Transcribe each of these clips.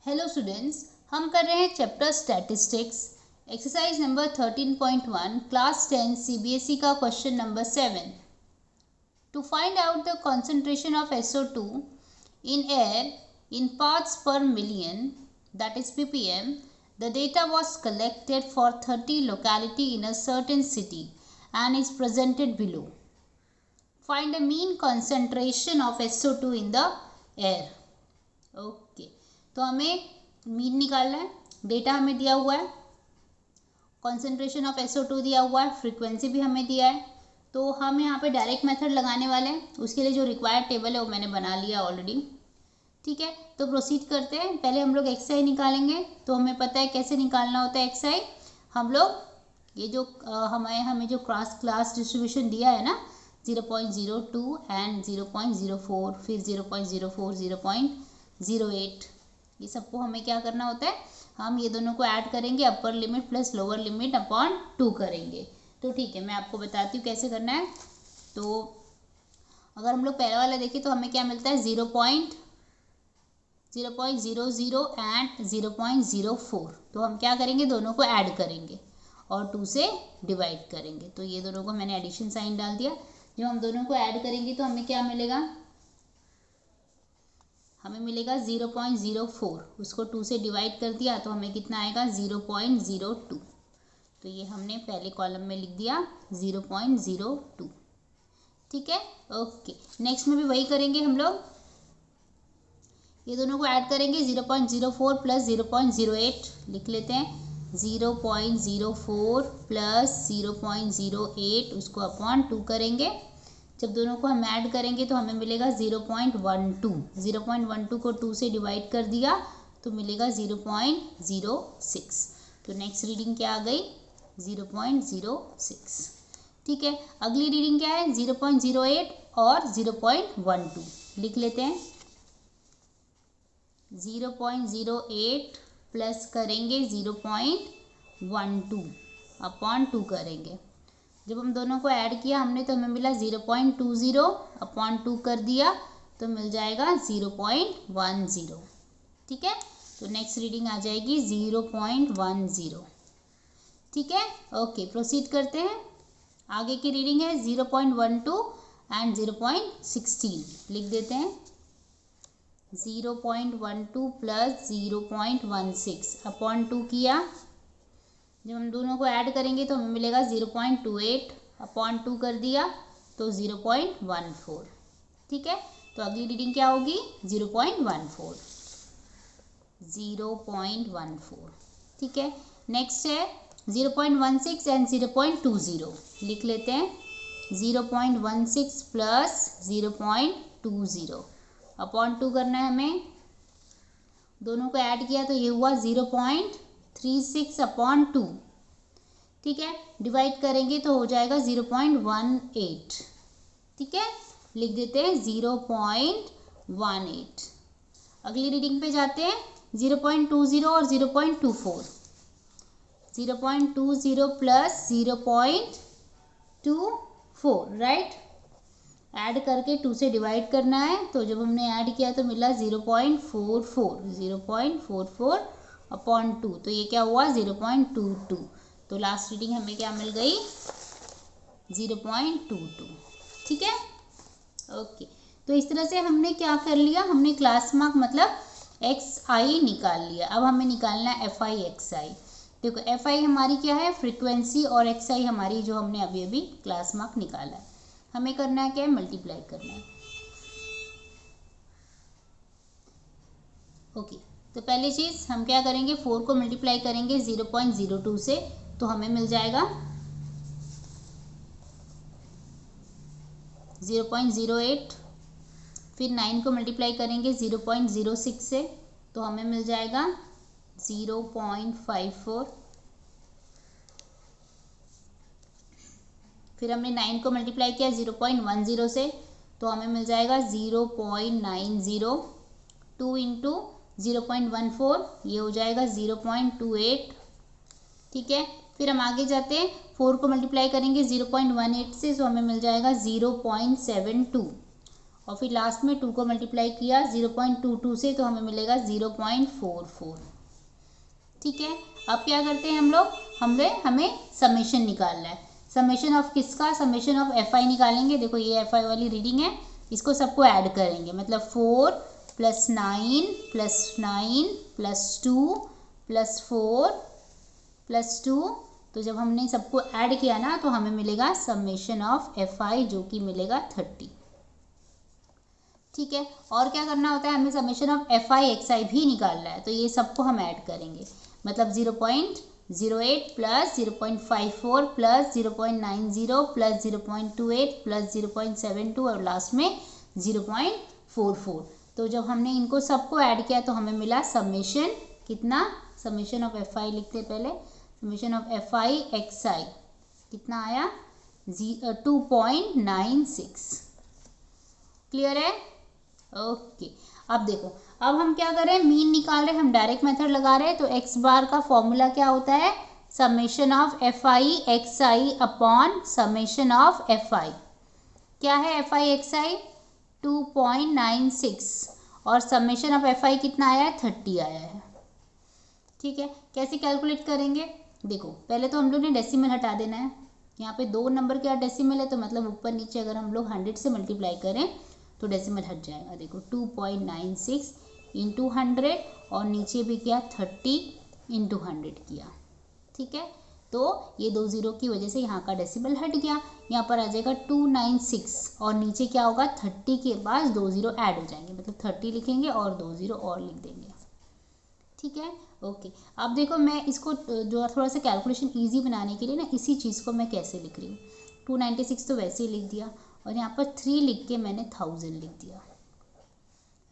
Hello students, हम कर रहे हैं chapter statistics exercise number 13.1 class 10 CBSE का question number 7। To find out the concentration of SO2 in air in parts per million, that is ppm, the data was collected for 30 locality in a certain city and is presented below. Find the mean concentration of SO2 in the air. Okay तो हमें mean निकालना है। Data हमें दिया हुआ है, concentration of SO2 दिया हुआ है, फ्रीक्वेंसी भी हमें दिया है। तो हम यहाँ पे डायरेक्ट मेथड लगाने वाले हैं। उसके लिए जो रिक्वायर्ड टेबल है वो मैंने बना लिया ऑलरेडी। ठीक है, तो प्रोसीड करते हैं। पहले हम लोग XI निकालेंगे। तो हमें पता है कैसे निकालना होता है XI। हम लोग ये जो हमें जो क्लास डिस्ट्रीब्यूशन दिया है ना, 0.02 एंड 0.04, फिर 0.04, 0.08, ये सबको हमें क्या करना होता है, हम ये दोनों को ऐड करेंगे, upper limit plus lower limit upon 2 करेंगे। तो ठीक है, मैं आपको बताती हूँ कैसे करना है। तो अगर हम लोग पहला वाला देखें तो हमें क्या मिलता है, 0.00 एंड 0.04। तो हम क्या करेंगे, दोनों को ऐड करेंगे और 2 से डिवाइड करेंगे। तो ये दोनों को मैंने एडिशन साइन डाल दिया। जब हम दोनों को ऐड करेंगे तो हमें क्या मिलेगा, हमें मिलेगा 0.04। उसको 2 से डिवाइड कर दिया तो हमें कितना आएगा, 0.02। तो ये हमने पहले कॉलम में लिख दिया 0.02। ठीक है, ओके। नेक्स्ट में भी वही करेंगे हम लोग, ये दोनों को ऐड करेंगे। 0.04 प्लस 0.08 लिख लेते हैं। 0.04 प्लस 0.08 उसको अपॉन 2 करेंगे। जब दोनों को हम ऐड करेंगे तो हमें मिलेगा 0.12। 0.12 को 2 से डिवाइड कर दिया तो मिलेगा 0.06। तो नेक्स्ट रीडिंग क्या आ गई, 0.06। ठीक है, अगली रीडिंग क्या है, 0.08 और 0.12 लिख लेते हैं। 0.08 प्लस करेंगे 0.12 अपॉन 2 करेंगे। जब हम दोनों को ऐड किया हमने तो हमें मिला 0.20 अपॉन 2 कर दिया तो मिल जाएगा 0.10। ठीक है, तो नेक्स्ट रीडिंग आ जाएगी 0.10। ठीक है, ओके, प्रोसीड करते हैं। आगे की रीडिंग है 0.12 एंड 0.16 लिख देते हैं। 0.12 प्लस 0.16 अपॉन 2 किया। जब हम दोनों को ऐड करेंगे तो हमें मिलेगा 0.28 अपॉन 2 कर दिया तो 0.14। ठीक है, तो अगली रीडिंग क्या होगी, 0.14। 0.14। ठीक है, नेक्स्ट है 0.16 एंड 0.20 लिख लेते हैं। 0.16 प्लस 0.20 अपॉन 2 करना है हमें। दोनों को ऐड किया तो ये हुआ 0.36 अपॉन 2। ठीक है, डिवाइड करेंगे तो हो जाएगा 0.18। ठीक है, लिख देते हैं 0.18। अगली रीडिंग पे जाते हैं, 0.20 और 0.24। 0.20 प्लस 0.24, राइट। ऐड करके 2 से डिवाइड करना है। तो जब हमने ऐड किया तो मिला 0.44। 0.44 अपॉन 2, तो ये क्या हुआ, 0.22। तो लास्ट रीडिंग हमें क्या मिल गई, 0.22। ठीक है, ओके। तो इस तरह से हमने क्या कर लिया, हमने क्लास मार्क मतलब XI निकाल लिया। अब हमें निकालना है FI XI। देखो FI हमारी क्या है, फ्रीक्वेंसी, और XI हमारी जो हमने अभी अभी क्लास मार्क निकाला है। हमें करना है क्या है, मल्टीप्लाई करना है। ओके, तो पहली चीज़ हम क्या करेंगे, 4 को मल्टीप्लाई करेंगे 0.02 से तो हमें मिल जाएगा 0.08। फिर 9 को मल्टीप्लाई करेंगे 0.06 से तो हमें मिल जाएगा 0.54। फिर हमने 9 को मल्टीप्लाई किया 0.10 से तो हमें मिल जाएगा 0.90। 2 इंटू 0.14 ये हो जाएगा 0.28। ठीक है, फिर हम आगे जाते हैं, 4 को मल्टीप्लाई करेंगे 0.18 से तो हमें मिल जाएगा 0.72। और फिर लास्ट में 2 को मल्टीप्लाई किया 0.22 से तो हमें मिलेगा 0.44। ठीक है, अब क्या करते हैं हम लोग, हमें समेशन निकालना है। समेशन ऑफ किसका, समेशन ऑफ एफ आई निकालेंगे। देखो ये एफ आई वाली रीडिंग है, इसको सबको ऐड करेंगे, मतलब 4 + 9 + 9 + 2 + 4 + 2। तो जब हमने सबको ऐड किया ना तो हमें मिलेगा समेशन ऑफ एफ आई, जो कि मिलेगा 30। ठीक है, और क्या करना होता है, हमें summation of f i x i भी निकालना है। तो ये सबको हम ऐड करेंगे, मतलब 0.08 + 0.54 + 0.90 + 0.28 + 0.72 और लास्ट में 0.44। तो जब हमने इनको सबको ऐड किया तो हमें मिला समेशन कितना, समेशन ऑफ एफ आई लिखते पहले, summation of f i x i कितना आया 2.96। क्लियर है, ओके। अब देखो, अब हम क्या कर रहे हैं, मीन निकाल रहे हैं, हम डायरेक्ट मेथड लगा रहे हैं। तो एक्स बार का फॉर्मूला क्या होता है, summation of f i x I upon summation of f आई। क्या है एफ आई एक्स आई 2.96 और समेशन ऑफ एफ आई कितना आया है 30 आया है। ठीक है, कैसे कैलकुलेट करेंगे, देखो पहले तो हम लोग ने डेसिमल हटा देना है। यहाँ पे 2 नंबर का डेसिमल है तो मतलब ऊपर नीचे अगर हम लोग 100 से मल्टीप्लाई करें तो डेसिमल हट जाएगा। देखो 2.96 × 100 और नीचे भी क्या 30 × 100 किया। ठीक है, तो ये 2 0 की वजह से यहाँ का डेसिमल हट गया। यहाँ पर आ जाएगा 296 और नीचे क्या होगा 30 के बाद 2 0 ऐड हो जाएंगे, मतलब 30 लिखेंगे और 2 0 और लिख देंगे। ठीक है, ओके। अब देखो मैं इसको जो थोड़ा सा कैलकुलेशन इजी बनाने के लिए ना, इसी चीज़ को मैं कैसे लिख रही हूँ, 296 तो वैसे ही लिख दिया और यहाँ पर 3 लिख के मैंने 1000 लिख दिया।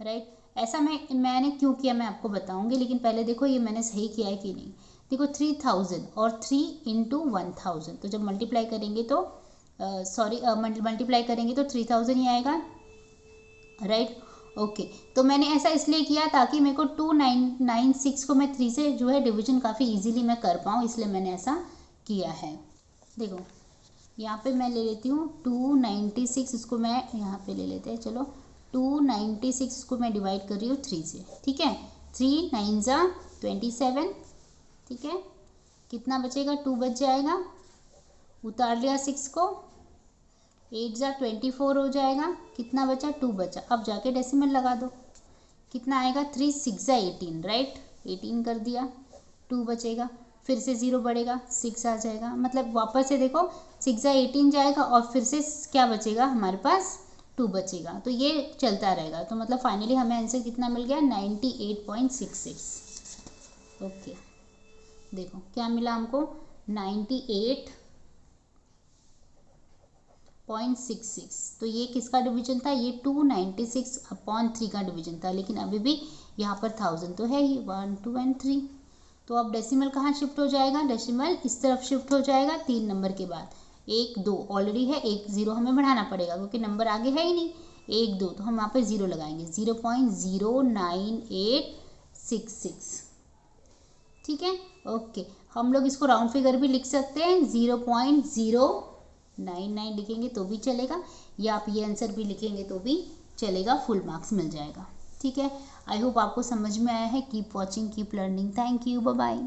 राइट, ऐसा मैंने क्यों किया मैं आपको बताऊंगी, लेकिन पहले देखो ये मैंने सही किया है कि नहीं। देखो 3000 और 3 × 1000, तो जब मल्टीप्लाई करेंगे तो मल्टीप्लाई करेंगे तो 3000 ही आएगा। Right, okay. तो मैंने ऐसा इसलिए किया ताकि मेरे को 296 को मैं 3 से जो है डिवीजन काफ़ी इजीली मैं कर पाऊँ, इसलिए मैंने ऐसा किया है। देखो यहाँ पे मैं ले लेती हूँ 296, इसको मैं यहाँ पे ले लेते हैं, चलो 296 को मैं डिवाइड कर रही हूँ 3 से। ठीक है, 3 9 ज़ा 27। ठीक है, कितना बचेगा 2 बच जाएगा, उतार लिया 6 को, 8 ज़ा 24 हो जाएगा, कितना बचा 2 बचा। अब जाके डेसिमल लगा दो, कितना आएगा 3 6 ज़ा 18। राइट, 18 कर दिया, 2 बचेगा, फिर से 0 बढ़ेगा 6 आ जाएगा, मतलब वापस से देखो 6 ज़ा 18 जाएगा और फिर से क्या बचेगा हमारे पास 2 बचेगा। तो ये चलता रहेगा, तो मतलब फाइनली हमें आंसर कितना मिल गया 98.66। ओके, देखो क्या मिला हमको 98.66। तो ये किसका डिवीजन था, ये 296/3 का डिवीजन था, लेकिन अभी भी यहाँ पर 1000 तो है ही, 1 2 और 3। तो अब डेसिमल कहाँ शिफ्ट हो जाएगा, डेसिमल इस तरफ शिफ्ट हो जाएगा 3 नंबर के बाद। 1 2 ऑलरेडी है, 1 0 हमें बढ़ाना पड़ेगा क्योंकि नंबर आगे है ही नहीं। 1 2 तो हम यहाँ पे 0 लगाएंगे, 0.09866। ठीक है, ओके। हम लोग इसको राउंड फिगर भी लिख सकते हैं, 0.099 लिखेंगे तो भी चलेगा, या आप ये आंसर भी लिखेंगे तो भी चलेगा, फुल मार्क्स मिल जाएगा। ठीक है, आई होप आपको समझ में आया है। Keep watching, keep learning. Thank you, bye bye.